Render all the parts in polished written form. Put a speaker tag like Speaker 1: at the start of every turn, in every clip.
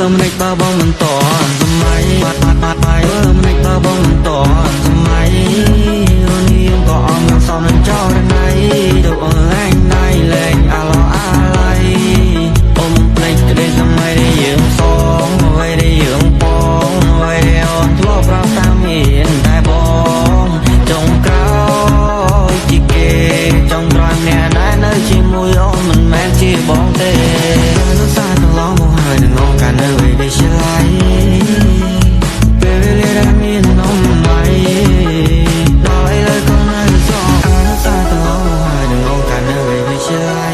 Speaker 1: មិនដេចបើបងមិនតសម័យមិនដេចបើបងមិនតសម័យអូនយើងក៏អមនឹងសំនឹងចោលណៃទៅអូនលែងណៃលែងអាឡោអាឡៃអ៊ំភ្លេចក្តីសម័យដែលយើងសងអ្វីដែលយើងបងអ្វីដែលអូនធ្លាប់ប្រាប់តាមមានតែបងចុងក្រោយជាគេចុងក្រោយម្នាក់ណានៅជាមួយអូនមិនមែនជាបងទេនៅសាកន្លងមកហើយនឹងអូនកាលនៅពេលដែលឆ្លៃពេលវេលាដែលមាននំណៃដល់ឥឡូវក៏នៅសល់នៅសាកន្លងមកហើយនឹងអូនកាលនៅពេលដែលឆ្លៃ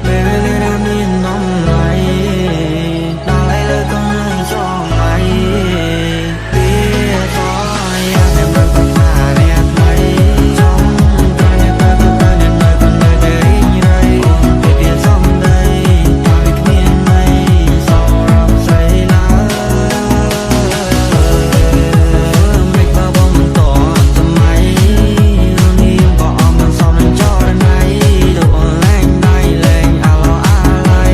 Speaker 1: ពេលវេលាដែលមាននំណៃដល់ឥឡូវក៏នៅសល់ណៃពេលតោះយ៉ាតែមិនប្រមាអ្នកថ្មីចង់កាលអ្នកទៅនៅតែរីងរៃពេលវាសំដីហើយគ្មានន័យសោរំស្រីឡើយមិនបើបងមិនតសម័យអូនយើងក៏អមនឹងសំនឹងចោលណៃទៅអូនលែងដៃលែងអាឡោអាឡៃ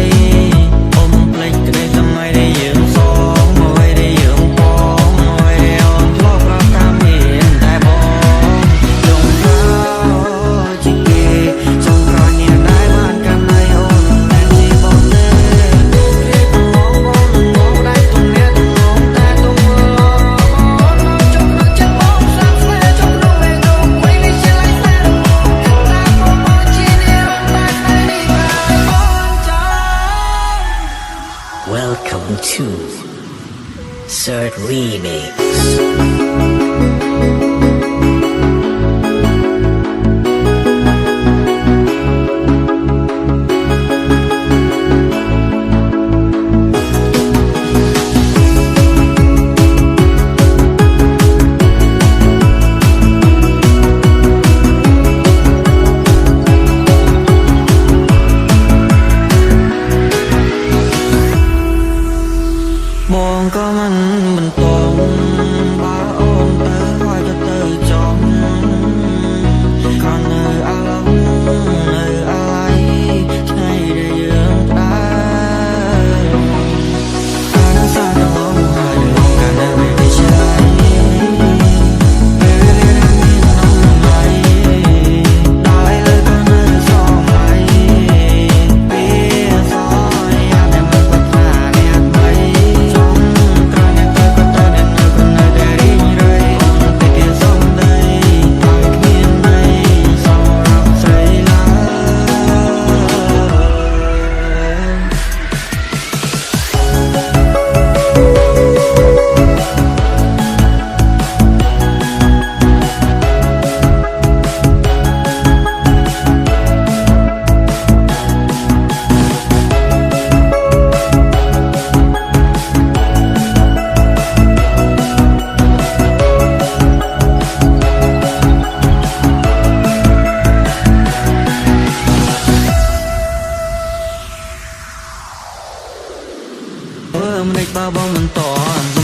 Speaker 1: អ៊ំភ្លេចក្តីសម័យដែលយើងសងអ្វីដែលយើងបងអ្វីដែលអូនធ្លាប់ប្រាប់តាមមានតែបងចុងក្រោយជាគេចុងក្រោយអ្នកដែលបានកាន់ដៃអូនមិនមែនជាបងទេគេកងបងងដៃទុំអ្នកងតែទុំអូនចង់នឹងចិត្តបងសាប់ស្នេហ៍ចង់នោះវិញនោះវិញនេះជាឡៃស្នេហ៍តែបងមកជានេះរំតែនេះបងចង់
Speaker 2: Welcome to Third Remix.
Speaker 1: បងក៏មិនបន្តបើអូនទៅហើយក៏ទៅចង់ខំនៅអាឡងនៅអាឡៃថ្ងៃដែលយើងដើរអានសាកន្លងហើយនឹងកាលនៅពេលដែលឆ្លៃពេលវេលាដែលមាននំណៃដល់ឥឡូវក៏នៅសល់ណៃពេលសល់យ៉ាតែមិនប្រមាអ្នកថ្មីចង់ក្រោយអ្នកទៅក៏ទៅអ្នកនៅក៏នៅតែរីងរៃពេលវាសំដីហើយគ្មានន័យសោរំស្រីឡើយមិនដេចបើបងមិនតសម